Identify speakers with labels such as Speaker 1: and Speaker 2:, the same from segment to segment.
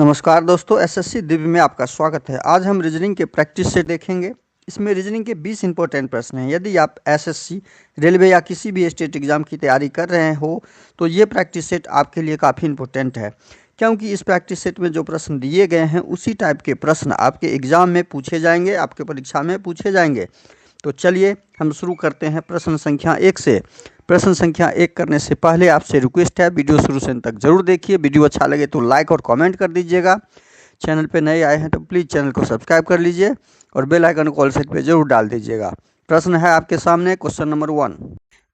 Speaker 1: नमस्कार दोस्तों, एसएससी दिव्य में आपका स्वागत है। आज हम रीजनिंग के प्रैक्टिस सेट देखेंगे। इसमें रीजनिंग के 20 इंपॉर्टेंट प्रश्न हैं। यदि आप एसएससी, रेलवे या किसी भी स्टेट एग्जाम की तैयारी कर रहे हो तो ये प्रैक्टिस सेट आपके लिए काफ़ी इंपॉर्टेंट है, क्योंकि इस प्रैक्टिस सेट में जो प्रश्न दिए गए हैं उसी टाइप के प्रश्न आपके एग्जाम में पूछे जाएंगे, आपके परीक्षा में पूछे जाएंगे। तो चलिए हम शुरू करते हैं प्रश्न संख्या 1 से। प्रश्न संख्या 1 करने से पहले आपसे रिक्वेस्ट है, वीडियो शुरू से अंत तक जरूर देखिए। वीडियो अच्छा लगे तो लाइक और कमेंट कर दीजिएगा। चैनल पे नए आए हैं तो प्लीज़ चैनल को सब्सक्राइब कर लीजिए और बेल आइकन को ऑल सेट पे जरूर डाल दीजिएगा। प्रश्न है आपके सामने, क्वेश्चन नंबर 1।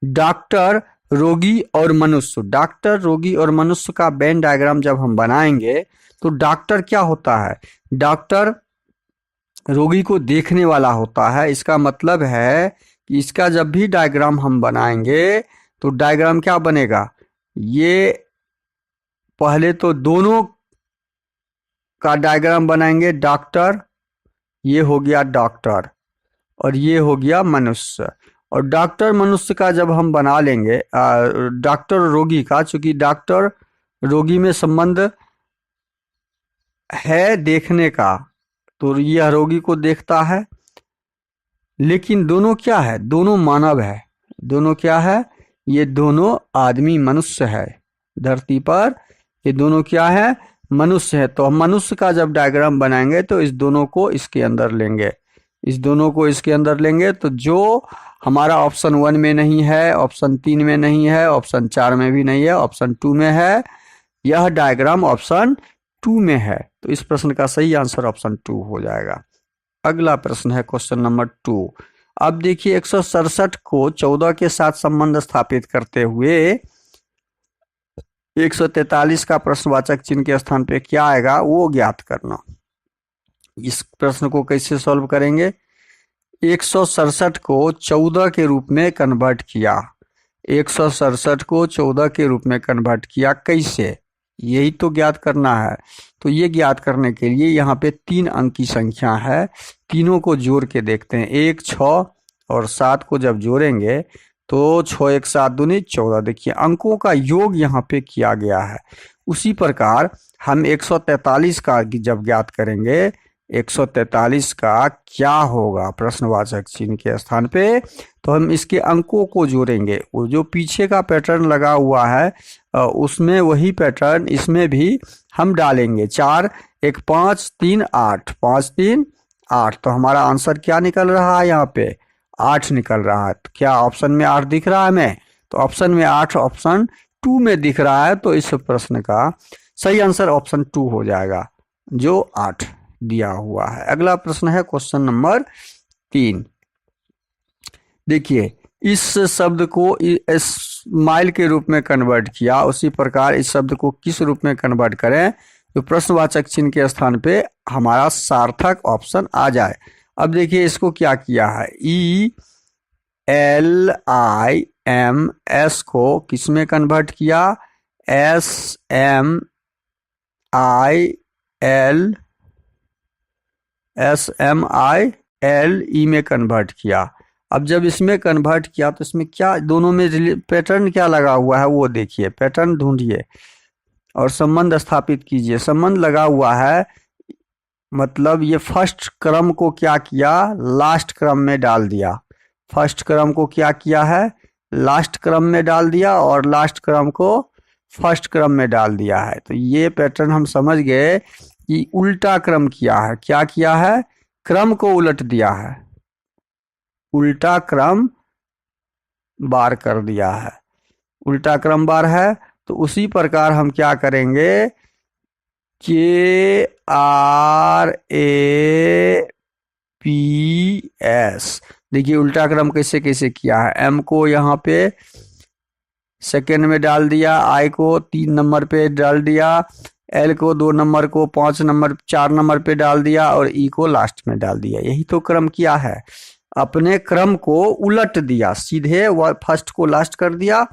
Speaker 1: डॉक्टर, रोगी और मनुष्य। डॉक्टर, रोगी और मनुष्य का वेन डायग्राम जब हम बनाएंगे तो डॉक्टर क्या होता है? डॉक्टर रोगी को देखने वाला होता है। इसका मतलब है कि इसका जब भी डायग्राम हम बनाएंगे तो डायग्राम क्या बनेगा? ये पहले तो दोनों का डायग्राम बनाएंगे। डॉक्टर, ये हो गया डॉक्टर, और ये हो गया मनुष्य। और डॉक्टर मनुष्य का जब हम बना लेंगे, डॉक्टर रोगी का, चूंकि डॉक्टर रोगी में संबंध है देखने का, तो यह रोगी को देखता है। लेकिन दोनों क्या है? दोनों मानव है। दोनों क्या है? ये दोनों आदमी, मनुष्य है। धरती पर ये दोनों क्या है? मनुष्य है। तो हम मनुष्य का जब डायग्राम बनाएंगे तो इस दोनों को इसके अंदर लेंगे, इस दोनों को इसके अंदर लेंगे। तो जो हमारा ऑप्शन 1 में नहीं है, ऑप्शन 3 में नहीं है, ऑप्शन 4 में भी नहीं है, ऑप्शन 2 में है, यह डायग्राम ऑप्शन 2 में है। तो इस प्रश्न का सही आंसर ऑप्शन 2 हो जाएगा। अगला प्रश्न है क्वेश्चन नंबर 2। अब देखिए, 167 को 14 के साथ संबंध स्थापित करते हुए 143 का प्रश्नवाचक चिन्ह के स्थान पे क्या आएगा वो ज्ञात करना। इस प्रश्न को कैसे सॉल्व करेंगे? 167 को 14 के रूप में कन्वर्ट किया। 167 को 14 के रूप में कन्वर्ट किया कैसे, यही तो ज्ञात करना है। तो ये ज्ञात करने के लिए यहाँ पे 3 अंक की संख्या है, तीनों को जोड़ के देखते हैं। 1, 6 और 7 को जब जोड़ेंगे तो 6 1 7 दूनी 14। देखिए अंकों का योग यहाँ पे किया गया है। उसी प्रकार हम 143 का जब ज्ञात करेंगे, 143 का क्या होगा प्रश्नवाचक चिन्ह के स्थान पे, तो हम इसके अंकों को जोड़ेंगे। वो जो पीछे का पैटर्न लगा हुआ है उसमें वही पैटर्न इसमें भी हम डालेंगे। 4 1 5 3 8, 5 3 8। तो हमारा आंसर क्या निकल रहा है? यहाँ पे 8 निकल रहा है। तो क्या ऑप्शन में 8 दिख रहा है हमें? तो ऑप्शन में 8 ऑप्शन 2 में दिख रहा है। तो इस प्रश्न का सही आंसर ऑप्शन 2 हो जाएगा, जो 8 दिया हुआ है। अगला प्रश्न है क्वेश्चन नंबर 3। देखिए, इस शब्द को स्माइल के रूप में कन्वर्ट किया, उसी प्रकार इस शब्द को किस रूप में कन्वर्ट करें तो प्रश्नवाचक चिन्ह के स्थान पे हमारा सार्थक ऑप्शन आ जाए। अब देखिए इसको क्या किया है, ELIMS को किस में कन्वर्ट किया? SMILE में कन्वर्ट किया। अब जब इसमें कन्वर्ट किया तो इसमें क्या, दोनों में पैटर्न क्या लगा हुआ है वो देखिए, पैटर्न ढूंढिए और संबंध स्थापित कीजिए। संबंध लगा हुआ है, मतलब ये फर्स्ट क्रम को क्या किया? लास्ट क्रम में डाल दिया। फर्स्ट क्रम को क्या किया है? लास्ट क्रम में डाल दिया, और लास्ट क्रम को फर्स्ट क्रम में डाल दिया है। तो ये पैटर्न हम समझ गए कि उल्टा क्रम किया है। क्या किया है? क्रम को उलट दिया है, उल्टा क्रम बार कर दिया है। उल्टा क्रम बार है तो उसी प्रकार हम क्या करेंगे, KRAPS। देखिए उल्टा क्रम कैसे कैसे किया है। M को यहाँ पे सेकेंड में डाल दिया, I को 3 नंबर पे डाल दिया, L को 2 नंबर को 4 नंबर पे डाल दिया, और E को लास्ट में डाल दिया। यही तो क्रम किया है। अपने क्रम को उलट दिया, सीधे फर्स्ट को लास्ट कर दिया,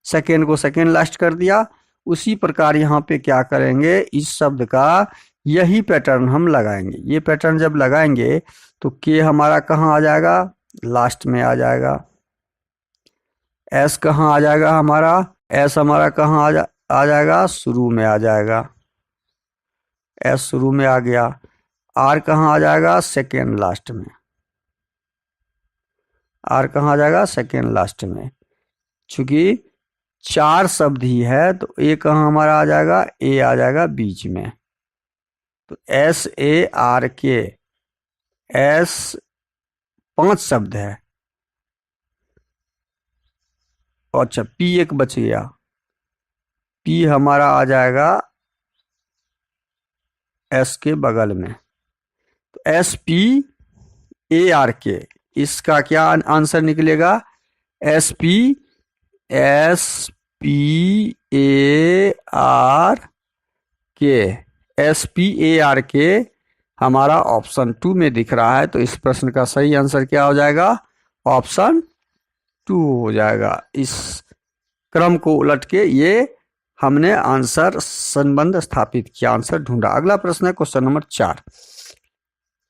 Speaker 1: सेकेंड को सेकेंड लास्ट कर दिया। उसी प्रकार यहाँ पे क्या करेंगे, इस शब्द का यही पैटर्न हम लगाएंगे। ये पैटर्न जब लगाएंगे तो के हमारा कहाँ आ जाएगा? लास्ट में आ जाएगा। एस कहाँ आ जाएगा हमारा? एस हमारा कहाँ आ जाएगा? शुरू में आ जाएगा। एस शुरू में आ गया, आर कहाँ आ जाएगा, सेकेंड लास्ट में। आर कहाँ आ जाएगा, सेकेंड लास्ट में। चूंकि 4 शब्द ही है तो ए कहाँ हमारा आ जाएगा, ए आ जाएगा बीच में। तो SARK, एस 5 शब्द है। अच्छा, पी एक बच गया, पी हमारा आ जाएगा एस के बगल में। तो SPARK, इसका क्या आंसर निकलेगा, SPARK हमारा ऑप्शन 2 में दिख रहा है। तो इस प्रश्न का सही आंसर क्या हो जाएगा, ऑप्शन 2 हो जाएगा। इस क्रम को उलट के ये हमने आंसर संबंध स्थापित किया, आंसर ढूंढा। अगला प्रश्न है क्वेश्चन नंबर 4।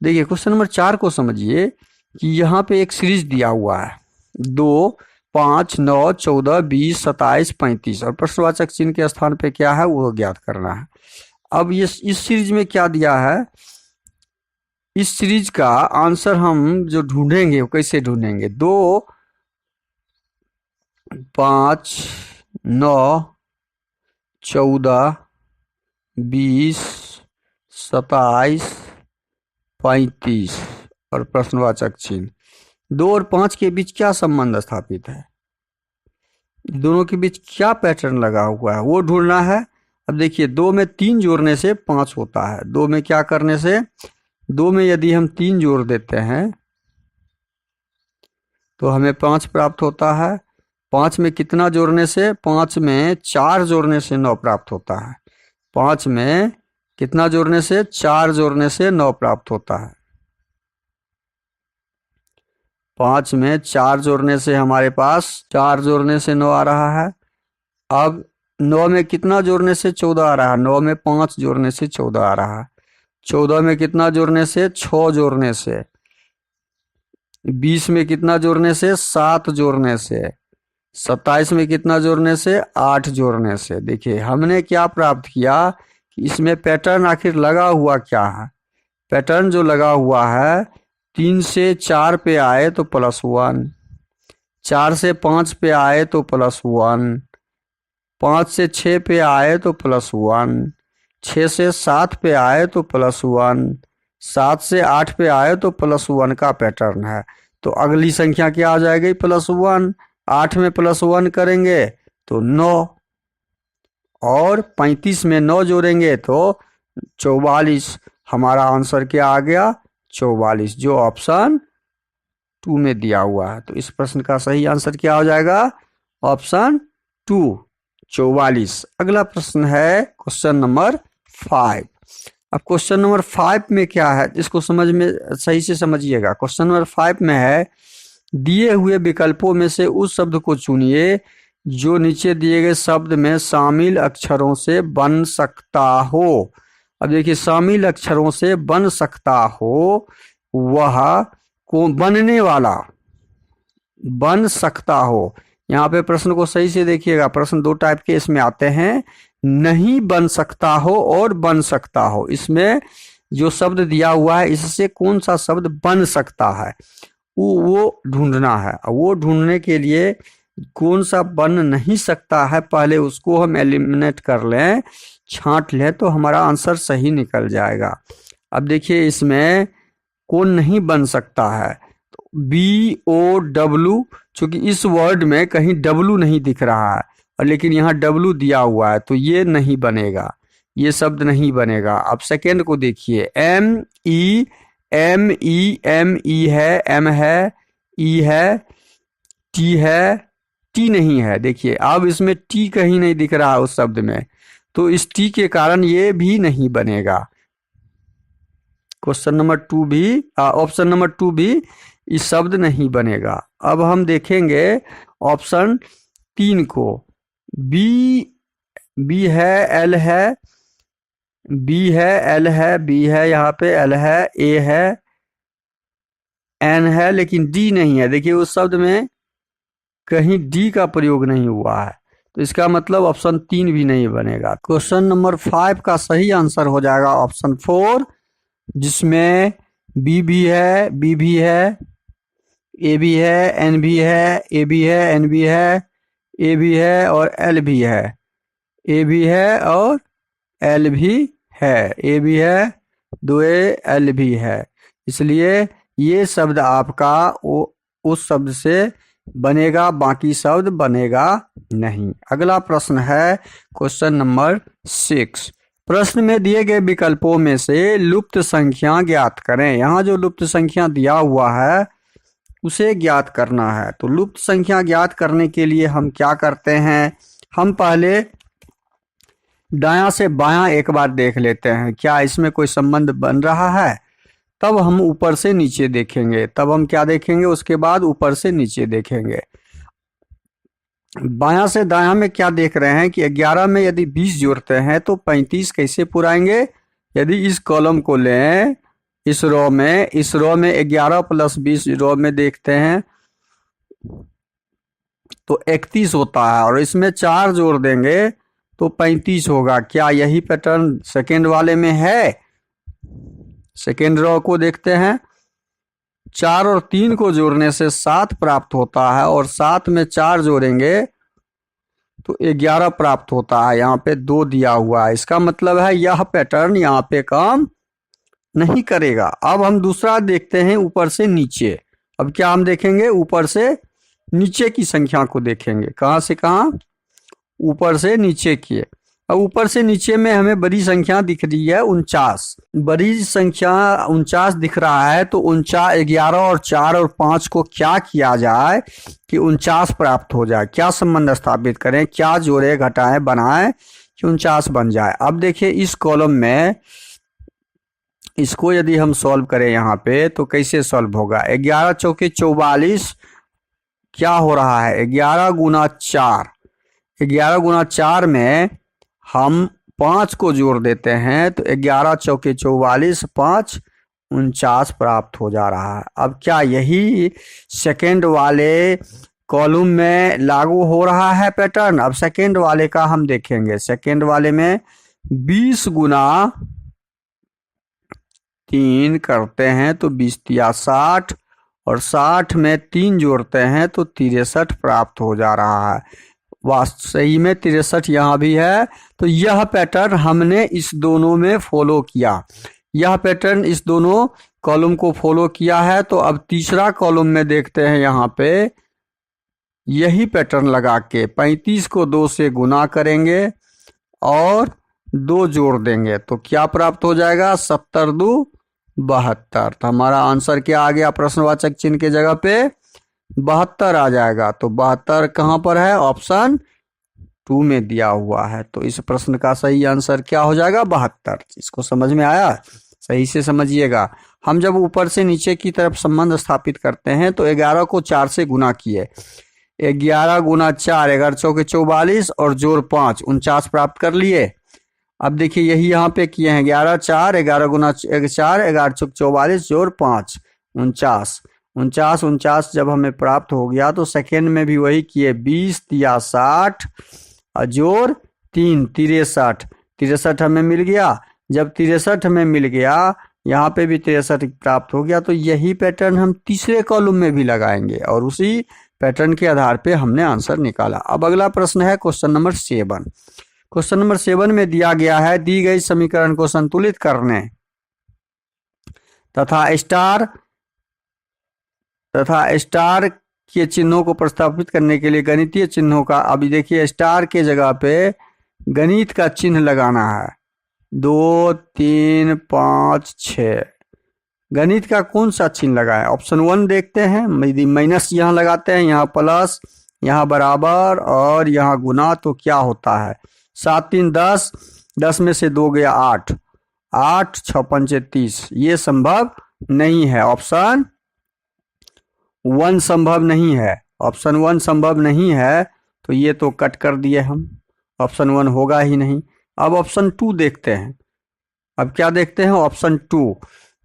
Speaker 1: देखिए क्वेश्चन नंबर 4 को समझिए कि यहाँ पे एक सीरीज दिया हुआ है 2, 5, 9, 14, 20, 27, 35 और प्रश्नवाचक चिन्ह के स्थान पे क्या है वो ज्ञात करना है। अब ये इस सीरीज में क्या दिया है, इस सीरीज का आंसर हम जो ढूंढेंगे वो कैसे ढूंढेंगे, 2, 5, 9, 14, 20, 27, 35 और प्रश्नवाचक चिन्ह। 2 और 5 के बीच क्या संबंध स्थापित है, दोनों के बीच क्या पैटर्न लगा हुआ है वो ढूंढना है। अब देखिए 2 में 3 जोड़ने से 5 होता है। 2 में क्या करने से, 2 में यदि हम 3 जोड़ देते हैं तो हमें 5 प्राप्त होता है। 5 में कितना जोड़ने से, 5 में 4 जोड़ने से 9 प्राप्त होता है। 5 में कितना जोड़ने से, 4 जोड़ने से 9 प्राप्त होता है। 5 में 4 जोड़ने से हमारे पास 4 जोड़ने से 9 आ रहा है। अब 9 में कितना जोड़ने से 14 आ रहा है, 9 में 5 जोड़ने से 14 आ रहा है। 14 में कितना जोड़ने से, 6 जोड़ने से। 20 में कितना जोड़ने से, 7 जोड़ने से। 27 में कितना जोड़ने से, 8 जोड़ने से। देखिए हमने क्या प्राप्त किया कि इसमें पैटर्न आखिर लगा हुआ क्या है। पैटर्न जो लगा हुआ है, 3 से 4 पे आए तो +1, 4 से 5 पे आए तो +1, 5 से 6 पे आए तो +1, 6 से 7 पे आए तो +1, 7 से 8 पे आए तो +1 का पैटर्न है। तो अगली संख्या क्या आ जाएगी, +1। 8 में +1 करेंगे तो 9 और 35 में 9 जोड़ेंगे तो 44। हमारा आंसर क्या आ गया, 44, जो ऑप्शन 2 में दिया हुआ है। तो इस प्रश्न का सही आंसर क्या हो जाएगा, ऑप्शन 2, 44। अगला प्रश्न है क्वेश्चन नंबर 5। अब क्वेश्चन नंबर 5 में क्या है, इसको समझ में सही से समझिएगा। क्वेश्चन नंबर 5 में है, दिए हुए विकल्पों में से उस शब्द को चुनिए जो नीचे दिए गए शब्द में शामिल अक्षरों से बन सकता हो। अब देखिए शामिल अक्षरों से बन सकता हो, वह को बनने वाला, बन सकता हो। यहाँ पे प्रश्न को सही से देखिएगा, प्रश्न 2 टाइप के इसमें आते हैं, नहीं बन सकता हो और बन सकता हो। इसमें जो शब्द दिया हुआ है इससे कौन सा शब्द बन सकता है वो ढूंढना है। वो ढूंढने के लिए कौन सा बन नहीं सकता है पहले उसको हम एलिमिनेट कर लें, छांट लें, तो हमारा आंसर सही निकल जाएगा। अब देखिए इसमें कौन नहीं बन सकता है, तो BOW, चूंकि इस वर्ड में कहीं W नहीं दिख रहा है और लेकिन यहाँ W दिया हुआ है तो ये नहीं बनेगा, ये शब्द नहीं बनेगा। अब सेकेंड को देखिए, MEME है, M है, E है, T है, T नहीं है। देखिए अब इसमें T कहीं नहीं दिख रहा है उस शब्द में, तो इस T के कारण ये भी नहीं बनेगा। क्वेश्चन नंबर 2 भी, ऑप्शन नंबर 2 भी इस शब्द नहीं बनेगा। अब हम देखेंगे ऑप्शन 3 को, B है, L है, B है, L है, B है, यहाँ पे L है, A है, N है, लेकिन D नहीं है। देखिए उस शब्द में कहीं D का प्रयोग नहीं हुआ है, तो इसका मतलब ऑप्शन 3 भी नहीं बनेगा। क्वेश्चन नंबर 5 का सही आंसर हो जाएगा ऑप्शन 4, जिसमें बी भी है, बी भी है, ए भी है, एन भी है, ए भी है, एन भी है, ए भी है और एल भी है, ए भी है और एल भी है, ए भी है, दो ए एल भी है। इसलिए ये शब्द आपका उस शब्द से बनेगा, बाकी शब्द बनेगा नहीं। अगला प्रश्न है क्वेश्चन नंबर 6। प्रश्न में दिए गए विकल्पों में से लुप्त संख्या ज्ञात करें। यहाँ जो लुप्त संख्या दिया हुआ है उसे ज्ञात करना है। तो लुप्त संख्या ज्ञात करने के लिए हम क्या करते हैं, हम पहले दायां से बायां एक बार देख लेते हैं, क्या इसमें कोई संबंध बन रहा है, तब हम ऊपर से नीचे देखेंगे। तब हम क्या देखेंगे, उसके बाद ऊपर से नीचे देखेंगे। बायां से दायां में क्या देख रहे हैं कि 11 में यदि 20 जोड़ते हैं तो 35 कैसे पुराएंगे। यदि इस कॉलम को लें, इस रो में 11 + 20 रो में देखते हैं तो 31 होता है, और इसमें 4 जोड़ देंगे तो 35 होगा। क्या यही पैटर्न सेकेंड वाले में है? सेकेंड रो को देखते हैं, 4 और 3 को जोड़ने से 7 प्राप्त होता है, और 7 में 4 जोड़ेंगे तो 11 प्राप्त होता है। यहाँ पे 2 दिया हुआ है, इसका मतलब है यह पैटर्न यहाँ पे काम नहीं करेगा। अब हम दूसरा देखते हैं ऊपर से नीचे। अब क्या हम देखेंगे, ऊपर से नीचे की संख्या को देखेंगे। कहाँ से कहाँ, ऊपर से नीचे की। अब ऊपर से नीचे में हमें बड़ी संख्या दिख रही है 49, बड़ी संख्या 49 दिख रहा है। तो 11 और 4 और 5 को क्या किया जाए कि 49 प्राप्त हो जाए। क्या संबंध स्थापित करें, क्या जोड़े घटाएं बनाएं कि 49 बन जाए। अब देखिए इस कॉलम में इसको यदि हम सॉल्व करें यहाँ पे तो कैसे सॉल्व होगा। 11 चौके 44 क्या हो रहा है, 11 × 4। 11 × 4 में हम 5 को जोड़ देते हैं तो 11 चौके 44, 5 49 प्राप्त हो जा रहा है। अब क्या यही सेकेंड वाले कॉलम में लागू हो रहा है पैटर्न। अब सेकेंड वाले का हम देखेंगे। सेकेंड वाले में 20 × 3 करते हैं तो 20 × 60, और 60 में 3 जोड़ते हैं तो 63 प्राप्त हो जा रहा है। वास्तव सही में 63 यहाँ भी है। तो यह पैटर्न हमने इस दोनों में फॉलो किया, यह पैटर्न इस दोनों कॉलम को फॉलो किया है। तो अब तीसरा कॉलम में देखते हैं, यहाँ पे यही पैटर्न लगा के 35 को 2 से गुना करेंगे और 2 जोड़ देंगे तो क्या प्राप्त हो जाएगा, 70 × 2 = 72। तो हमारा आंसर क्या आ गया, प्रश्नवाचक चिन्ह के जगह पे 72 आ जाएगा। तो 72 कहाँ पर है, ऑप्शन 2 में दिया हुआ है। तो इस प्रश्न का सही आंसर क्या हो जाएगा, 72। इसको समझ में आया, सही से समझिएगा। हम जब ऊपर से नीचे की तरफ संबंध स्थापित करते हैं तो 11 को 4 से गुना किए, 11 × 4 11 चौके 44 और जोड़ 5 49 प्राप्त कर लिए। अब देखिए यही यहाँ पे किए हैं, 11 4 11 × 4 11 चौके 44 जोड़ 5 49 49 जब हमें प्राप्त हो गया तो सेकेंड में भी वही किए, 20 × 60 और जोड़ 3 63 हमें मिल गया। जब 63 हमें मिल गया, यहाँ पे भी 63 प्राप्त हो गया। तो यही पैटर्न हम तीसरे कॉलम में भी लगाएंगे और उसी पैटर्न के आधार पे हमने आंसर निकाला। अब अगला प्रश्न है क्वेश्चन नंबर 7। क्वेश्चन नंबर 7 में दिया गया है, दी गई समीकरण को संतुलित करने तथा स्टार के चिन्हों को प्रतिस्थापित करने के लिए गणितीय चिन्हों का, अभी देखिए स्टार के जगह पे गणित का चिन्ह लगाना है, 2 3 5 6। गणित का कौन सा चिन्ह लगाए, ऑप्शन 1 देखते हैं। यदि माइनस यहाँ लगाते हैं, यहाँ प्लस, यहाँ बराबर और यहाँ गुना, तो क्या होता है, 7 3 10, 10 में से 2 गया 8, 8 6 5 30। ये संभव नहीं है, ऑप्शन 1 संभव नहीं है, ऑप्शन 1 संभव नहीं है। तो ये तो कट कर दिए हम, ऑप्शन 1 होगा ही नहीं। अब ऑप्शन 2 देखते हैं। अब क्या देखते हैं, ऑप्शन 2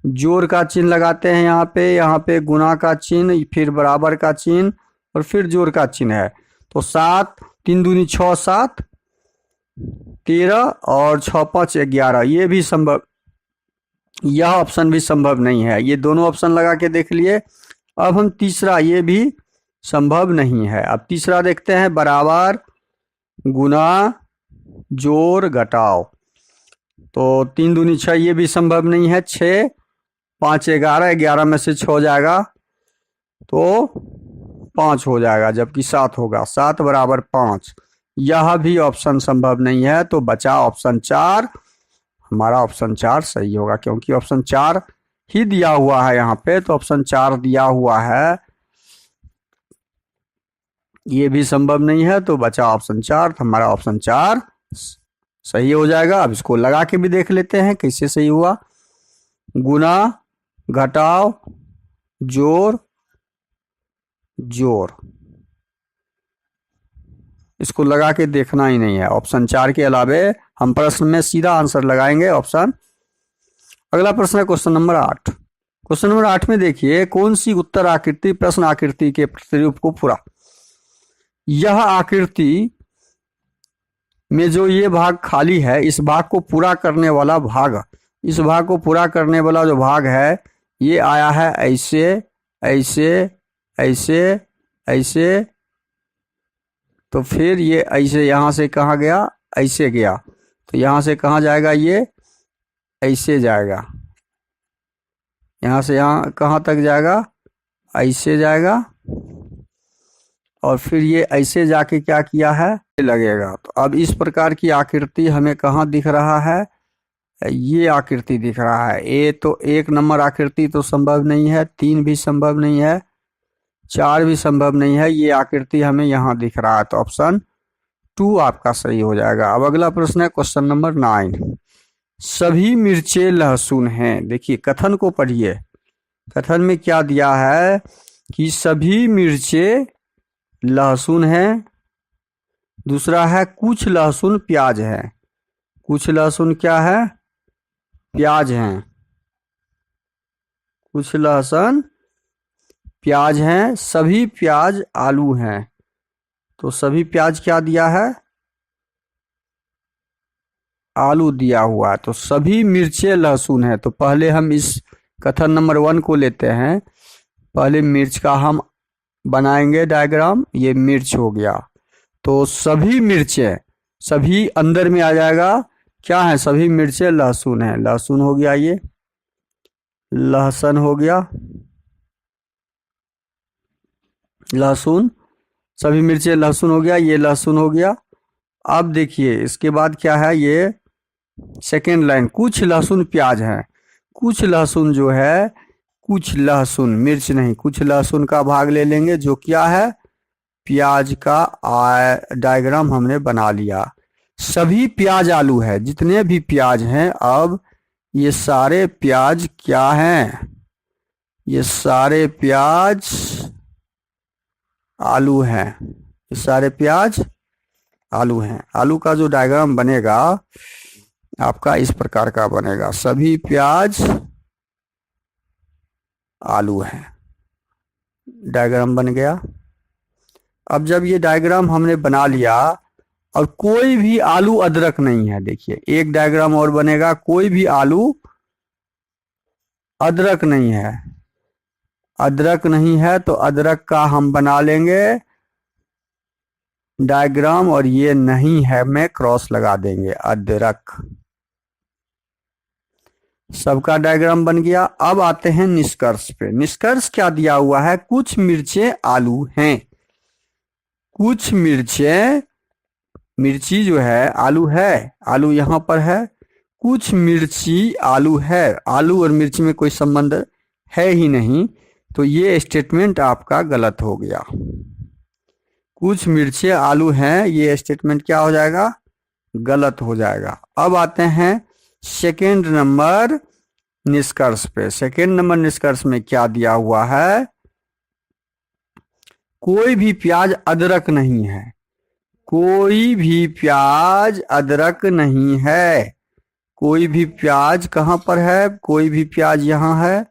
Speaker 1: जोड़ का चिन्ह लगाते हैं, यहाँ पे गुना का चिन्ह, फिर बराबर का चिन्ह और फिर जोड़ का चिन्ह है। तो 7 3 दूनी 6 7 13 और 6 5 11, ये भी संभव, यह ऑप्शन भी संभव नहीं है। ये दोनों ऑप्शन लगा के देख लिए। अब हम तीसरा, ये भी संभव नहीं है। अब तीसरा देखते हैं, बराबर, गुना, जोड़, घटाओ। तो 3 दूनी 6, ये भी संभव नहीं है। 6 5 11, 11 में से 6 जाएगा तो 5 हो जाएगा, जबकि 7 होगा। 7 बराबर 5, यह भी ऑप्शन संभव नहीं है। तो बचा ऑप्शन 4। हमारा ऑप्शन 4 सही होगा, क्योंकि ऑप्शन 4 ही दिया हुआ है यहाँ पे। तो ऑप्शन 4 दिया हुआ है, ये भी संभव नहीं है। तो बचा ऑप्शन 4, तो हमारा ऑप्शन 4 सही हो जाएगा। अब इसको लगा के भी देख लेते हैं कैसे सही हुआ। गुना, घटाओ, जोड़, जोड़, इसको लगा के देखना ही नहीं है। ऑप्शन 4 के अलावे हम प्रश्न में सीधा आंसर लगाएंगे ऑप्शन। अगला प्रश्न है क्वेश्चन नंबर 8। क्वेश्चन नंबर 8 में देखिए, कौन सी उत्तर आकृति प्रश्न आकृति के प्रतिरूप को पूरा। यह आकृति में जो ये भाग खाली है, इस भाग को पूरा करने वाला भाग, इस भाग को पूरा करने वाला जो भाग है, ये आया है ऐसे ऐसे ऐसे ऐसे। तो फिर ये ऐसे यहां से कहाँ गया, ऐसे गया। तो यहां से कहाँ जाएगा, ये ऐसे जाएगा। यहां से यहां कहाँ तक जाएगा, ऐसे जाएगा। और फिर ये ऐसे जाके क्या किया है, लगेगा। तो अब इस प्रकार की आकृति हमें कहाँ दिख रहा है, ये आकृति दिख रहा है। ए तो 1 नंबर आकृति तो संभव नहीं है, 3 भी संभव नहीं है, 4 भी संभव नहीं है। ये आकृति हमें यहाँ दिख रहा है। तो ऑप्शन 2 आपका सही हो जाएगा। अब अगला प्रश्न है क्वेश्चन नंबर 9। सभी मिर्चें लहसुन हैं। देखिए कथन को पढ़िए। कथन में क्या दिया है कि सभी मिर्चें लहसुन है। दूसरा है कुछ लहसुन प्याज है। कुछ लहसुन क्या है, प्याज है। कुछ लहसुन प्याज है। सभी प्याज आलू हैं। तो सभी प्याज क्या दिया है, आलू दिया हुआ है। तो सभी मिर्चें लहसुन है। तो पहले हम इस कथन नंबर 1 को लेते हैं। पहले मिर्च का हम बनाएंगे डायग्राम। ये मिर्च हो गया। तो सभी मिर्चें, सभी अंदर में आ जाएगा, क्या है, सभी मिर्चें लहसुन है। लहसुन हो गया, ये लहसुन हो गया, लहसुन, सभी मिर्चें लहसुन हो गया, ये लहसुन हो गया। अब देखिए इसके बाद क्या है, ये सेकेंड लाइन, कुछ लहसुन प्याज है। कुछ लहसुन जो है, कुछ लहसुन, मिर्च नहीं, कुछ लहसुन का भाग ले लेंगे, जो क्या है, प्याज का डायग्राम हमने बना लिया। सभी प्याज आलू है, जितने भी प्याज हैं। अब ये सारे प्याज क्या हैं, ये सारे प्याज आलू हैं। ये सारे प्याज आलू हैं। आलू का जो डायग्राम बनेगा आपका इस प्रकार का बनेगा, सभी प्याज आलू हैं। डायग्राम बन गया। अब जब ये डायग्राम हमने बना लिया और कोई भी आलू अदरक नहीं है, देखिए एक डायग्राम और बनेगा, कोई भी आलू अदरक नहीं है। अदरक नहीं है तो अदरक का हम बना लेंगे डायग्राम, और ये नहीं है में क्रॉस लगा देंगे, अदरक। सबका डायग्राम बन गया। अब आते हैं निष्कर्ष पे। निष्कर्ष क्या दिया हुआ है, कुछ मिर्चें आलू हैं। कुछ मिर्चें, मिर्ची जो है आलू है, आलू यहां पर है। कुछ मिर्ची आलू है, आलू और मिर्ची में कोई संबंध है ही नहीं। तो ये स्टेटमेंट आपका गलत हो गया। कुछ मिर्चें आलू हैं, ये स्टेटमेंट क्या हो जाएगा, गलत हो जाएगा। अब आते हैं सेकेंड नंबर निष्कर्ष पे। सेकेंड नंबर निष्कर्ष में क्या दिया हुआ है, कोई भी प्याज अदरक नहीं है। कोई भी प्याज अदरक नहीं है। कोई भी प्याज कहाँ पर है, कोई भी प्याज यहाँ है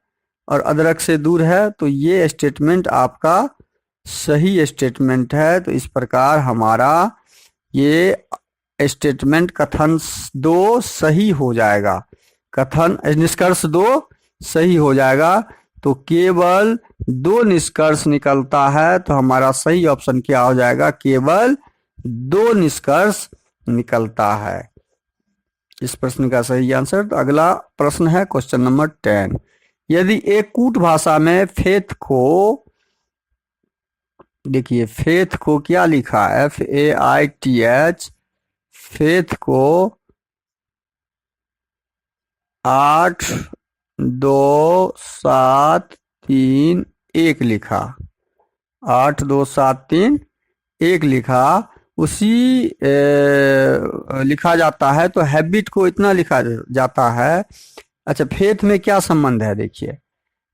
Speaker 1: और अदरक से दूर है। तो ये स्टेटमेंट आपका सही स्टेटमेंट है। तो इस प्रकार हमारा ये स्टेटमेंट कथन दो सही हो जाएगा, कथन निष्कर्ष दो सही हो जाएगा। तो केवल दो निष्कर्ष निकलता है, तो हमारा सही ऑप्शन क्या हो जाएगा, केवल दो निष्कर्ष निकलता है। इस प्रश्न का सही आंसर। तो अगला प्रश्न है क्वेश्चन नंबर 10। यदि एक कूट भाषा में फेथ को, देखिए फेथ को क्या लिखा है, FAITH, फेथ को 8 2 7 3 1 लिखा, 8 2 7 3 1 लिखा, उसी लिखा जाता है। तो हैबिट को इतना लिखा जाता है। अच्छा, फेथ में क्या संबंध है, देखिए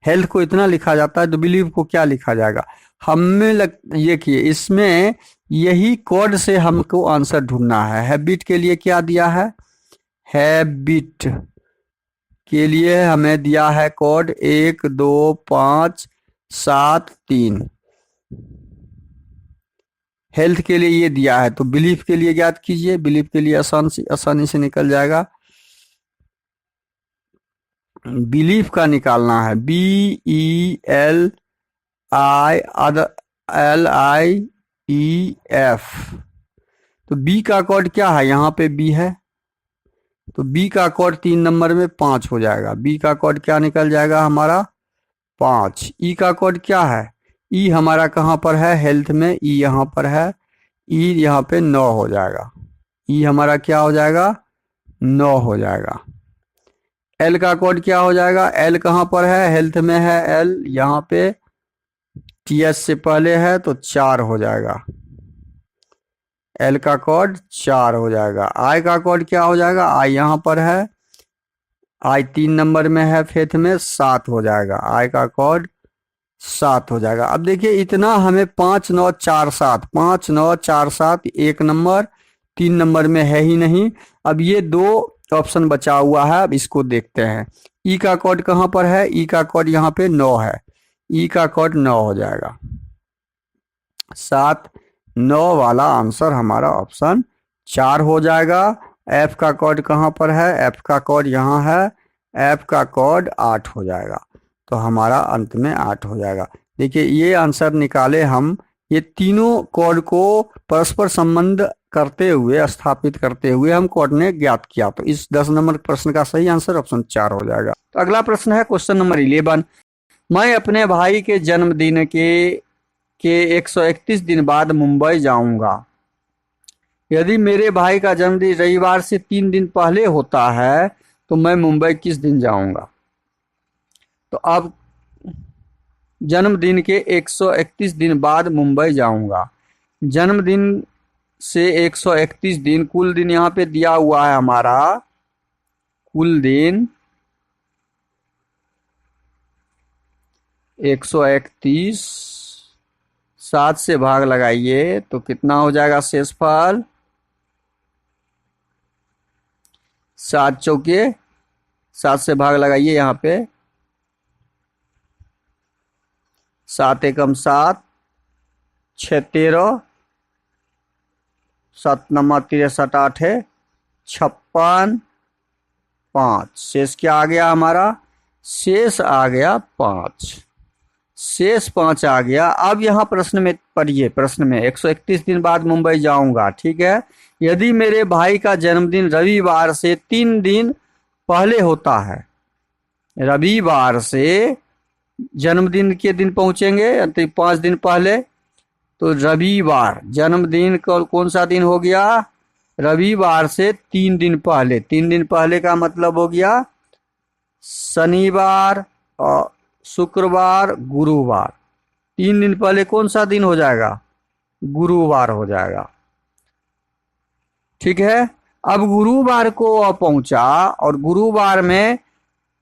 Speaker 1: हेल्थ को इतना लिखा जाता है, तो बिलीव को क्या लिखा जाएगा। देखिए इसमें यही कोड से हमको आंसर ढूंढना है। हैबिट के लिए क्या दिया है, हैबिट के लिए हमें दिया है कोड 1 2 5 7 3। हेल्थ के लिए ये दिया है, तो बिलीफ के लिए याद कीजिए, बिलीफ के लिए आसानी से निकल जाएगा। बिलीफ का निकालना है, BELIEF। तो बी का कोड क्या है, यहाँ पे बी है, तो बी का कोड 3 नंबर में 5 हो जाएगा। बी का कोड क्या निकल जाएगा हमारा, 5। ई का कोड क्या है, ई हमारा कहाँ पर है, हेल्थ में ई यहाँ पर है, ई यहाँ पे 9 हो जाएगा। ई हमारा क्या हो जाएगा, 9 हो जाएगा। एल का कोड क्या हो जाएगा, एल कहाँ पर है, हेल्थ में है एल, यहाँ पे TH से पहले है तो 4 हो जाएगा। एल का कोड 4 हो जाएगा। आई का कोड क्या हो जाएगा, आई यहाँ पर है, आई 3 नंबर में है, फेथ में 7 हो जाएगा। आई का कोड 7 हो जाएगा। अब देखिए इतना हमें 5 9 4 7, 5 9 4 7 1 नंबर 3 नंबर में है ही नहीं। अब ये दो ऑप्शन बचा हुआ है, अब इसको देखते हैं। ई का कोड कहाँ पर है, ई का कोड यहाँ पे 9 है, ई का कोड 9 हो जाएगा। 7 9 वाला आंसर हमारा ऑप्शन 4 हो जाएगा। एफ का कोड कहाँ पर है, एफ का कोड यहाँ है, एफ का कोड 8 हो जाएगा। तो हमारा अंत में 8 हो जाएगा। देखिए ये आंसर निकाले हम, ये तीनों कोड को परस्पर संबंध करते हुए, स्थापित करते हुए हम कोड ने ज्ञात किया। तो इस 10 नंबर प्रश्न का सही आंसर ऑप्शन 4 हो जाएगा। तो अगला प्रश्न है क्वेश्चन नंबर 11। मैं अपने भाई के जन्मदिन के 131 दिन बाद मुंबई जाऊंगा। यदि मेरे भाई का जन्मदिन रविवार से 3 दिन पहले होता है तो मैं मुंबई किस दिन जाऊंगा। तो अब जन्मदिन के 131 दिन बाद मुंबई जाऊंगा, जन्मदिन से 131 दिन, कुल दिन यहाँ पे दिया हुआ है हमारा, कुल दिन 131, 7 से भाग लगाइए तो कितना हो जाएगा शेषफल, 7 चौके 7 से भाग लगाइए यहाँ पे, 7 एकम 7, 6 13, 7 नंबर 63 8 है 56, 5। शेष क्या आ गया हमारा, शेष आ गया 5, शेष 5 आ गया। अब यहाँ प्रश्न में पढ़िए, प्रश्न में 131 दिन बाद मुंबई जाऊंगा, ठीक है। यदि मेरे भाई का जन्मदिन रविवार से 3 दिन पहले होता है, रविवार से जन्मदिन के दिन पहुंचेंगे 5 दिन पहले, तो रविवार जन्मदिन कौन सा दिन हो गया, रविवार से 3 दिन पहले। 3 दिन पहले का मतलब हो गया शनिवार और शुक्रवार गुरुवार। 3 दिन पहले कौन सा दिन हो जाएगा, गुरुवार हो जाएगा, ठीक है। अब गुरुवार को पहुंचा और गुरुवार में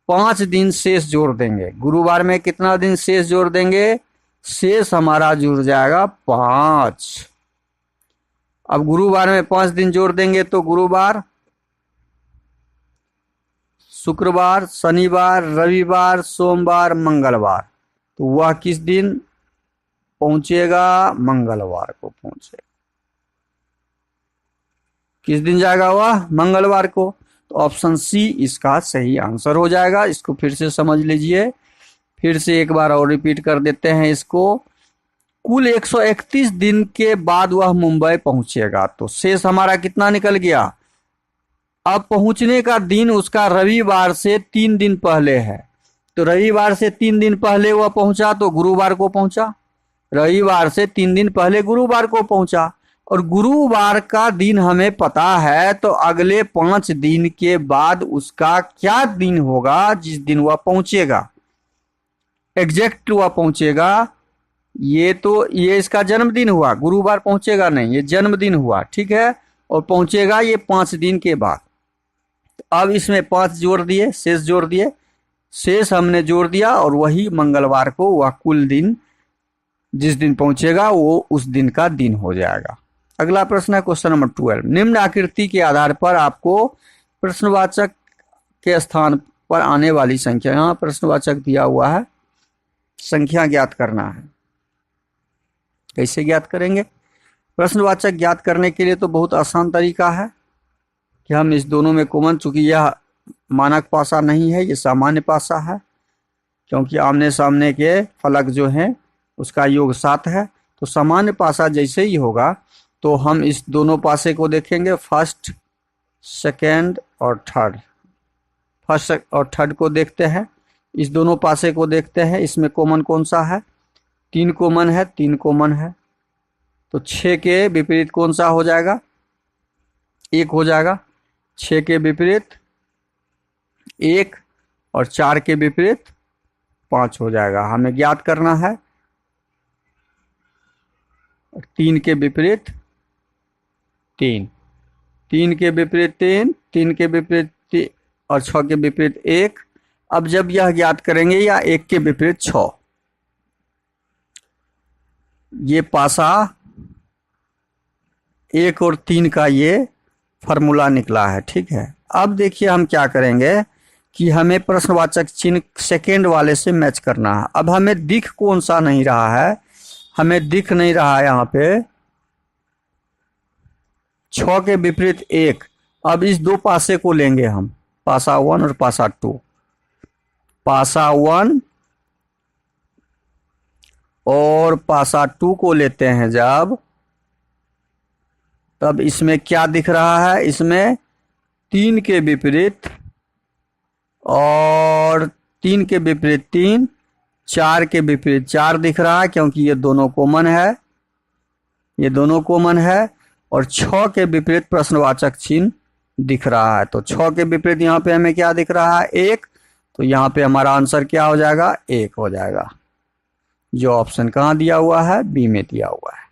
Speaker 1: 5 दिन शेष जोड़ देंगे। गुरुवार में कितना दिन शेष जोड़ देंगे, शेष हमारा जुड़ जाएगा 5। अब गुरुवार में 5 दिन जोड़ देंगे तो गुरुवार, शुक्रवार, शनिवार, रविवार, सोमवार, मंगलवार। तो वह किस दिन पहुंचेगा, मंगलवार को पहुंचेगा। किस दिन जाएगा वह? मंगलवार को। तो ऑप्शन सी इसका सही आंसर हो जाएगा। इसको फिर से समझ लीजिए, फिर से एक बार और रिपीट कर देते हैं इसको। कुल 131 दिन के बाद वह मुंबई पहुंचेगा। तो शेष हमारा कितना निकल गया? अब पहुंचने का दिन उसका रविवार से 3 दिन पहले है। तो रविवार से 3 दिन पहले वह पहुंचा तो गुरुवार को पहुंचा। रविवार से 3 दिन पहले गुरुवार को पहुंचा, और गुरुवार का दिन हमें पता है। तो अगले 5 दिन के बाद उसका क्या दिन होगा जिस दिन वह पहुंचेगा? एग्जैक्ट वह पहुंचेगा। ये इसका जन्मदिन हुआ, गुरुवार पहुंचेगा नहीं, ये जन्मदिन हुआ, ठीक है। और पहुंचेगा ये 5 दिन के बाद। अब इसमें 5 जोड़ दिए, शेष जोड़ दिए, शेष हमने जोड़ दिया, और वही मंगलवार को वह कुल दिन जिस दिन पहुंचेगा वो उस दिन का दिन हो जाएगा। अगला प्रश्न है क्वेश्चन नंबर 12। निम्न आकृति के आधार पर आपको प्रश्नवाचक के स्थान पर आने वाली संख्या, यहाँ प्रश्नवाचक दिया हुआ है, संख्या ज्ञात करना है। कैसे ज्ञात करेंगे? प्रश्नवाचक ज्ञात करने के लिए तो बहुत आसान तरीका है कि हम इस दोनों में कॉमन, चूंकि यह मानक पासा नहीं है, ये सामान्य पासा है, क्योंकि आमने सामने के फलक जो हैं उसका योग 7 है। तो सामान्य पासा जैसे ही होगा तो हम इस दोनों पासे को देखेंगे, फर्स्ट, सेकेंड और थर्ड। फर्स्ट और थर्ड को देखते हैं, इस दोनों पासे को देखते हैं, इसमें कॉमन कौन सा है? 3 कॉमन है, 3 कॉमन है। तो 6 के विपरीत कौन सा हो जाएगा? 1 हो जाएगा। 6 के विपरीत 1 और 4 के विपरीत 5 हो जाएगा। हमें ज्ञात करना है 3 के विपरीत 3, 3 के विपरीत 3, 3 के विपरीत 3 और 6 के विपरीत 1। अब जब यह ज्ञात करेंगे या 1 के विपरीत 6, ये पासा 1 और 3 का ये फॉर्मूला निकला है, ठीक है। अब देखिए हम क्या करेंगे कि हमें प्रश्नवाचक चिन्ह सेकेंड वाले से मैच करना है। अब हमें दिख कौन सा नहीं रहा है? हमें दिख नहीं रहा है यहाँ पे 6 के विपरीत 1। अब इस दो पासे को लेंगे हम, पासा 1 और पासा 2। पासा 1 और पासा 2 को लेते हैं जब, तब इसमें क्या दिख रहा है? इसमें 3 के विपरीत और 3 के विपरीत 3, 4 के विपरीत 4 दिख रहा है, क्योंकि ये दोनों कॉमन है, ये दोनों कॉमन है। और 6 के विपरीत प्रश्नवाचक चिन्ह दिख रहा है। तो 6 के विपरीत यहाँ पे हमें क्या दिख रहा है? 1। तो यहाँ पे हमारा आंसर क्या हो जाएगा? 1 हो जाएगा, जो ऑप्शन कहाँ दिया हुआ है? बी में दिया हुआ है।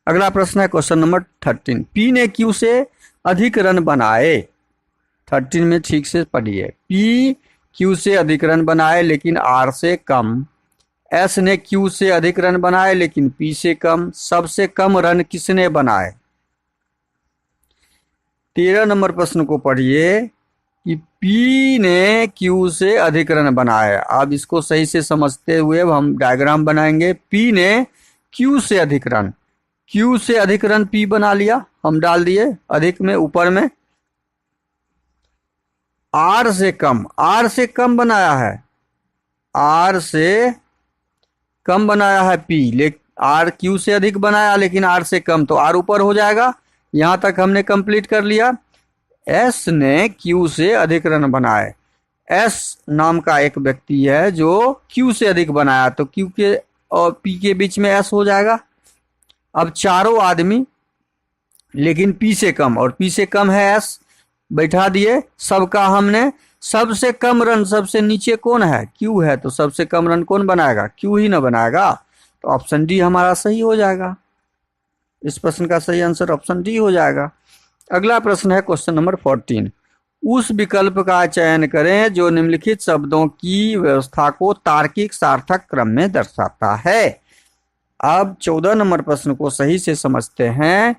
Speaker 1: अगला प्रश्न है क्वेश्चन नंबर 13। पी ने क्यू से अधिक रन बनाए। 13 में ठीक से पढ़िए। पी क्यू से अधिक रन बनाए लेकिन आर से कम। एस ने क्यू से अधिक रन बनाए लेकिन पी से कम। सबसे कम रन किसने बनाए? 13 नंबर प्रश्न को पढ़िए कि पी ने क्यू से अधिक रन बनाए। अब इसको सही से समझते हुए हम डायग्राम बनाएंगे। पी ने क्यू से अधिक रन, क्यू से अधिक रन पी बना लिया, हम डाल दिए अधिक में ऊपर में। आर से कम, आर से कम बनाया है, आर से कम बनाया है पी, लेकिन आर क्यू से अधिक बनाया लेकिन आर से कम, तो आर ऊपर हो जाएगा। यहां तक हमने कंप्लीट कर लिया। एस ने क्यू से अधिक रन बनाए। एस नाम का एक व्यक्ति है जो क्यू से अधिक बनाया, तो क्यू के और पी के बीच में एस हो जाएगा। अब चारों आदमी लेकिन पी से कम, और पी से कम है एस, बैठा दिए सबका हमने। सबसे कम रन सबसे नीचे कौन है? क्यू है, तो सबसे कम रन कौन बनाएगा? क्यू ही ना बनाएगा। तो ऑप्शन डी हमारा सही हो जाएगा। इस प्रश्न का सही आंसर ऑप्शन डी हो जाएगा। अगला प्रश्न है क्वेश्चन नंबर 14। उस विकल्प का चयन करें जो निम्नलिखित शब्दों की व्यवस्था को तार्किक सार्थक क्रम में दर्शाता है। अब 14 नंबर प्रश्न को सही से समझते हैं।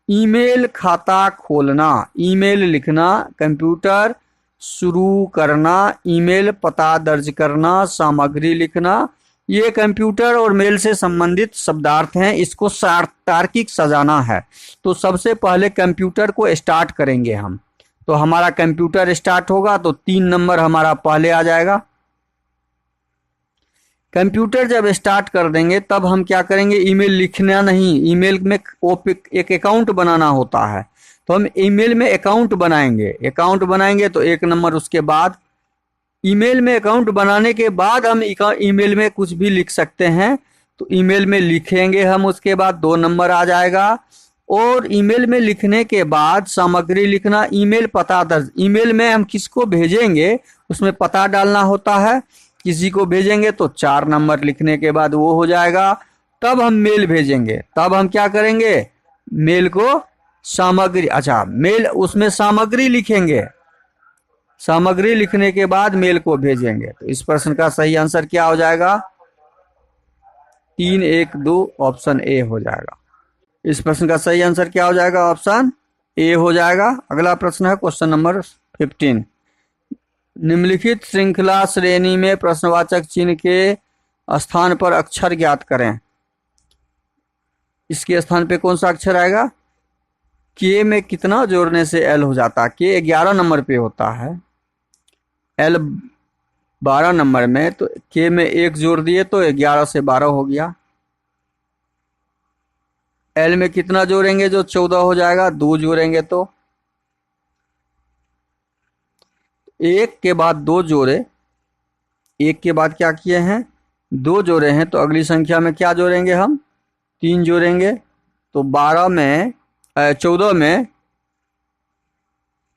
Speaker 1: ईमेल खाता खोलना, ईमेल लिखना, कंप्यूटर शुरू करना, ईमेल पता दर्ज करना, सामग्री लिखना, ये कंप्यूटर और मेल से संबंधित शब्दार्थ हैं, इसको तार्किक सजाना है। तो सबसे पहले कंप्यूटर को स्टार्ट करेंगे हम, तो हमारा कंप्यूटर स्टार्ट होगा तो 3 नंबर हमारा पहले आ जाएगा। कंप्यूटर जब स्टार्ट कर देंगे तब हम क्या करेंगे, ईमेल लिखना नहीं, ईमेल में एक अकाउंट बनाना होता है, तो हम ईमेल में अकाउंट बनाएंगे तो 1 नंबर। उसके बाद ईमेल में अकाउंट बनाने के बाद हम ईमेल में कुछ भी लिख सकते हैं, तो ईमेल में लिखेंगे हम, उसके बाद 2 नंबर आ जाएगा। और ईमेल में लिखने के बाद सामग्री लिखना, ईमेल पता दर्ज, ईमेल में हम किसको भेजेंगे उसमें पता डालना होता है, किसी को भेजेंगे तो 4 नंबर लिखने के बाद वो हो जाएगा। तब हम मेल भेजेंगे, तब हम क्या करेंगे, मेल को सामग्री, अच्छा मेल उसमें सामग्री लिखेंगे, सामग्री लिखने के बाद मेल को भेजेंगे। तो इस प्रश्न का सही आंसर क्या हो जाएगा, 3, 1, 2 ऑप्शन ए हो जाएगा। इस प्रश्न का सही आंसर क्या हो जाएगा, ऑप्शन ए हो जाएगा। अगला प्रश्न है क्वेश्चन नंबर 15। निम्नलिखित श्रृंखला श्रेणी में प्रश्नवाचक चिन्ह के स्थान पर अक्षर ज्ञात करें। इसके स्थान पे कौन सा अक्षर आएगा, के में कितना जोड़ने से एल हो जाता है, के 11 नंबर पे होता है, एल 12 नंबर में, तो के में 1 जोड़ दिए तो 11 से 12 हो गया। एल में कितना जोड़ेंगे जो 14 हो जाएगा, 2 जोड़ेंगे तो 1 के बाद 2 जोड़े, 1 के बाद क्या किए हैं, 2 जोड़े हैं, तो अगली संख्या में क्या जोड़ेंगे हम, 3 जोड़ेंगे। तो 14 में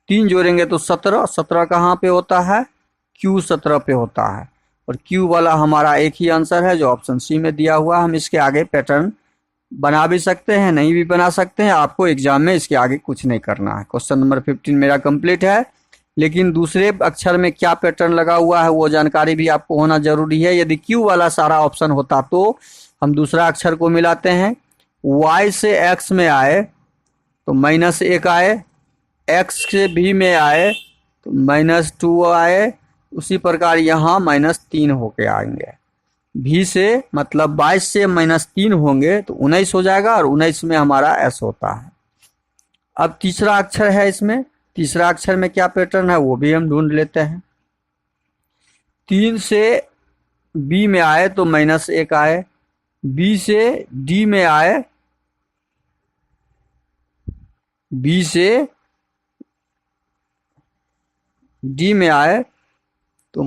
Speaker 1: 3 जोड़ेंगे तो 17 कहाँ पे होता है, Q 17 पे होता है, और Q वाला हमारा एक ही आंसर है जो ऑप्शन सी में दिया हुआ। हम इसके आगे पैटर्न बना भी सकते हैं, नहीं भी बना सकते हैं, आपको एग्जाम में इसके आगे कुछ नहीं करना है। क्वेश्चन नंबर 15 मेरा कंप्लीट है, लेकिन दूसरे अक्षर में क्या पैटर्न लगा हुआ है वो जानकारी भी आपको होना जरूरी है। यदि Q वाला सारा ऑप्शन होता तो हम दूसरा अक्षर को मिलाते हैं, Y से X में आए तो -1 आए, X से V में आए तो -2 आए, उसी प्रकार यहाँ -3 होके आएंगे। V से मतलब 22 से -3 होंगे तो 19 हो जाएगा, और 19 में हमारा S होता है। अब तीसरा अक्षर है, इसमें तीसरा अक्षर में क्या पैटर्न है वो भी हम ढूंढ लेते हैं। 3 से B में आए तो -1 आए, B से D में आए, B से D में आए तो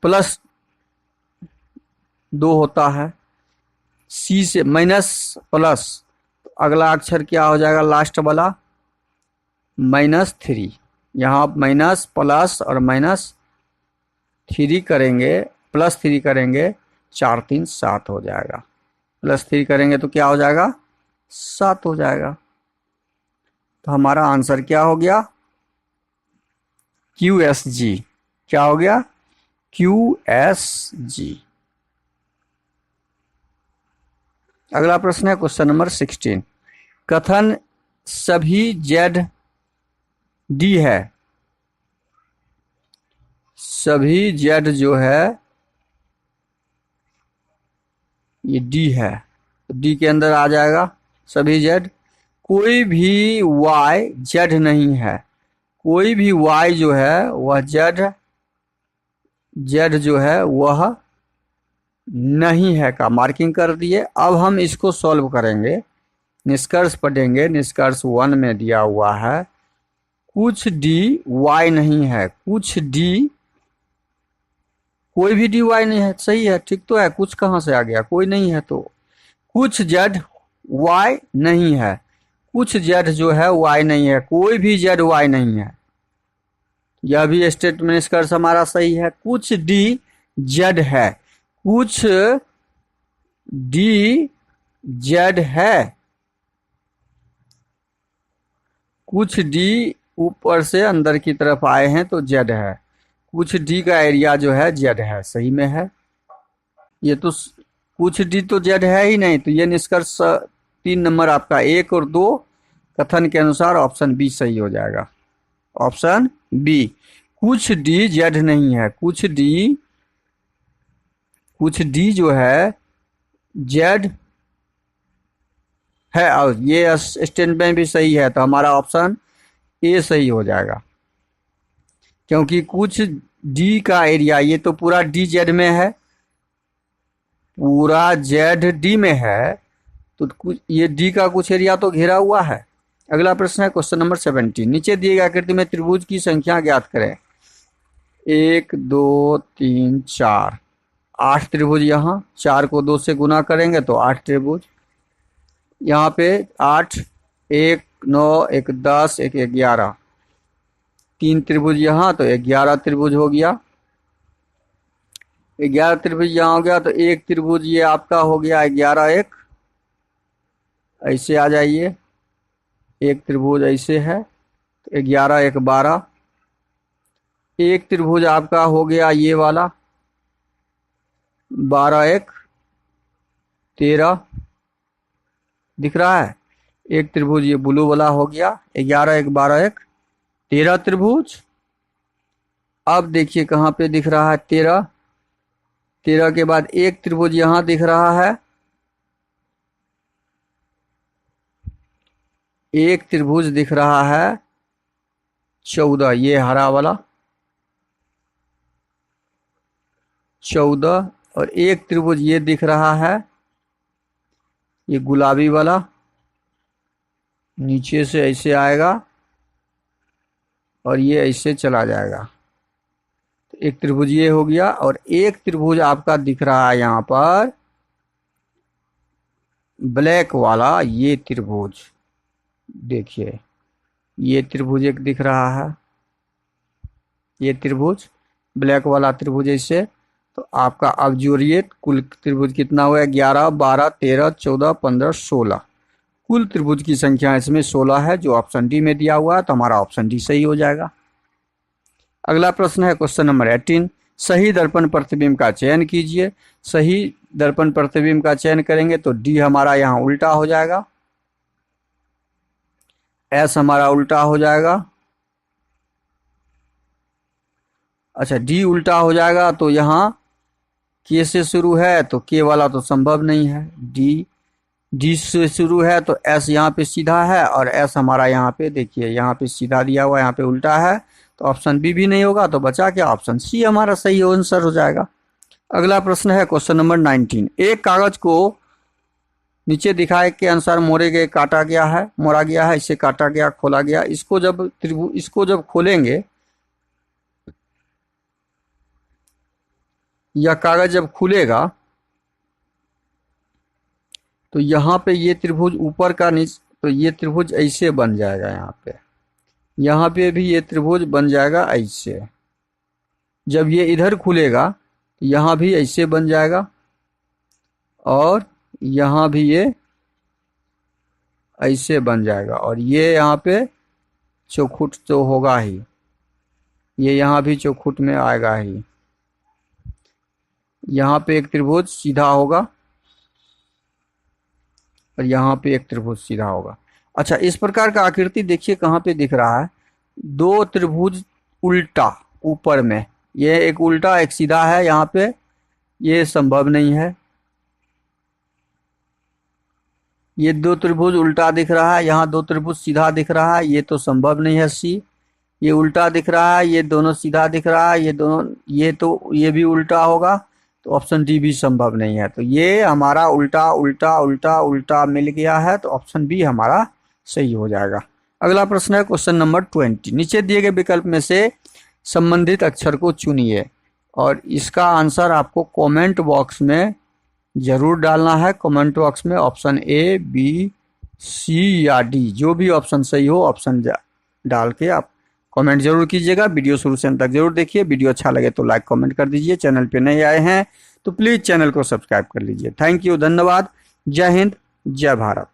Speaker 1: +2 होता है। C से प्लस, तो अगला अक्षर क्या हो जाएगा, लास्ट वाला -3। यहाँ माइनस प्लस और -3 करेंगे, +3 करेंगे, 4, 3, 7 हो जाएगा। +3 करेंगे तो क्या हो जाएगा, 7 हो जाएगा। तो हमारा आंसर क्या हो गया, QSG। क्या हो गया, QSG। अगला प्रश्न है क्वेश्चन नंबर 16। कथन सभी ZD है, सभी Z जो है ये D है, तो D के अंदर आ जाएगा सभी Z। कोई भी Y Z नहीं है, कोई भी Y जो है वह Z जो है वह नहीं है का मार्किंग कर दिए। अब हम इसको सॉल्व करेंगे, निष्कर्ष पढ़ेंगे। निष्कर्ष 1 में दिया हुआ है कुछ D Y नहीं है, कुछ D, कोई भी D Y नहीं है, सही है, ठीक तो है। कुछ कहाँ से आ गया, कोई नहीं है, तो कुछ Z Y नहीं है, कुछ Z जो है Y नहीं है, कोई भी Z Y नहीं है। यह भी स्टेटमेंट निष्कर्ष हमारा सही है। कुछ D Z है, कुछ D Z है, कुछ D ऊपर से अंदर की तरफ आए हैं तो Z है, कुछ D का एरिया जो है Z है, सही में है। ये तो कुछ D तो Z है ही नहीं, तो ये निष्कर्ष 3 नंबर आपका 1 और 2 कथन के अनुसार ऑप्शन बी सही हो जाएगा। Option B. कुछ डी जेड नहीं है, कुछ डी जो है जेड है, और ये स्टेटमेंट भी सही है, तो हमारा ऑप्शन ए सही हो जाएगा। क्योंकि कुछ डी का एरिया, ये तो पूरा डी जेड में है, पूरा जेड डी में है, तो कुछ ये डी का कुछ एरिया तो घेरा हुआ है। अगला प्रश्न है क्वेश्चन नंबर 17। नीचे दिए गए आकृति में त्रिभुज की संख्या ज्ञात करें। 1 2 3 4, 8 त्रिभुज, यहाँ 4 को 2 से गुना करेंगे तो 8 त्रिभुज, यहाँ पे 8, 1 9, 1 10, 1 11, 3 त्रिभुज यहाँ, तो 11 त्रिभुज हो गया। 11 त्रिभुज यहाँ हो गया, तो एक त्रिभुज ये आपका हो गया 11 1, ऐसे आ जाइए, एक त्रिभुज ऐसे है, तो 11 1 12। एक त्रिभुज आपका हो गया ये वाला 12 1 13, दिख रहा है। एक त्रिभुज ये ब्लू वाला हो गया 11 1 12 1 13 त्रिभुज। अब देखिए कहाँ पे दिख रहा है 13, 13 के बाद एक त्रिभुज यहाँ दिख रहा है, एक त्रिभुज दिख रहा है 14, ये हरा वाला 14, और एक त्रिभुज ये दिख रहा है ये गुलाबी वाला, नीचे से ऐसे आएगा और ये ऐसे चला जाएगा, तो एक त्रिभुज ये हो गया। और एक त्रिभुज आपका दिख रहा है यहाँ पर ब्लैक वाला, ये त्रिभुज देखिए, ये त्रिभुज एक दिख रहा है, ये त्रिभुज ब्लैक वाला त्रिभुज ऐसे, तो आपका अब जोड़िए कुल त्रिभुज कितना हुआ, 11 12 13 14 15 16, कुल त्रिभुज की संख्या इसमें 16 है, जो ऑप्शन डी में दिया हुआ है, तो हमारा ऑप्शन डी सही हो जाएगा। अगला प्रश्न है क्वेश्चन नंबर 18। सही दर्पण प्रतिबिंब का चयन कीजिए। सही दर्पण प्रतिबिंब का चयन करेंगे तो डी हमारा यहाँ उल्टा हो जाएगा, एस हमारा उल्टा हो जाएगा। अच्छा, डी उल्टा हो जाएगा, तो यहाँ के से शुरू है तो के वाला तो संभव नहीं है, डी से शुरू है तो एस यहाँ पे सीधा है, और एस हमारा यहाँ पे देखिए यहाँ पे सीधा दिया हुआ, यहाँ पे उल्टा है, तो ऑप्शन बी भी नहीं होगा, तो बचा क्या, ऑप्शन सी हमारा सही आंसर हो जाएगा। अगला प्रश्न है क्वेश्चन नंबर 19। एक कागज को नीचे दिखाए के अनुसार मोड़ा गया है, इसे काटा गया, खोला गया। इसको जब खोलेंगे, यह कागज जब खुलेगा तो यहाँ पे ये त्रिभुज ऊपर का नीचे, तो ये त्रिभुज ऐसे बन जाएगा, यहाँ पे भी ये त्रिभुज बन जाएगा ऐसे। जब ये इधर खुलेगा तो यहाँ भी ऐसे बन जाएगा, और यहाँ भी ये ऐसे बन जाएगा, और ये यहाँ पे चौखुट तो होगा ही, ये यहाँ भी चौखुट में आएगा ही। यहाँ पे एक त्रिभुज सीधा होगा और यहाँ पे एक त्रिभुज सीधा होगा। अच्छा, इस प्रकार का आकृति देखिए कहाँ पे दिख रहा है, दो त्रिभुज उल्टा ऊपर में, ये एक उल्टा एक सीधा है, यहाँ पे ये संभव नहीं है। ये दो त्रिभुज उल्टा दिख रहा है, यहाँ दो त्रिभुज सीधा दिख रहा है, ये तो संभव नहीं है सी। ये उल्टा दिख रहा है, ये दोनों सीधा दिख रहा है, ये दोनों, ये भी उल्टा होगा, तो ऑप्शन डी भी संभव नहीं है। तो ये हमारा उल्टा उल्टा उल्टा उल्टा मिल गया है, तो ऑप्शन बी हमारा सही हो जाएगा। अगला प्रश्न है क्वेश्चन नंबर 20। नीचे दिए गए विकल्प में से संबंधित अक्षर को चुनिए, और इसका आंसर आपको कमेंट बॉक्स में जरूर डालना है। कमेंट बॉक्स में ऑप्शन ए, बी, सी या डी, जो भी ऑप्शन सही हो ऑप्शन डाल के आप कमेंट जरूर कीजिएगा। वीडियो शुरू से अंत तक जरूर देखिए। वीडियो अच्छा लगे तो लाइक कमेंट कर दीजिए। चैनल पे नए आए हैं तो प्लीज़ चैनल को सब्सक्राइब कर लीजिए। थैंक यू, धन्यवाद। जय हिंद, जय भारत।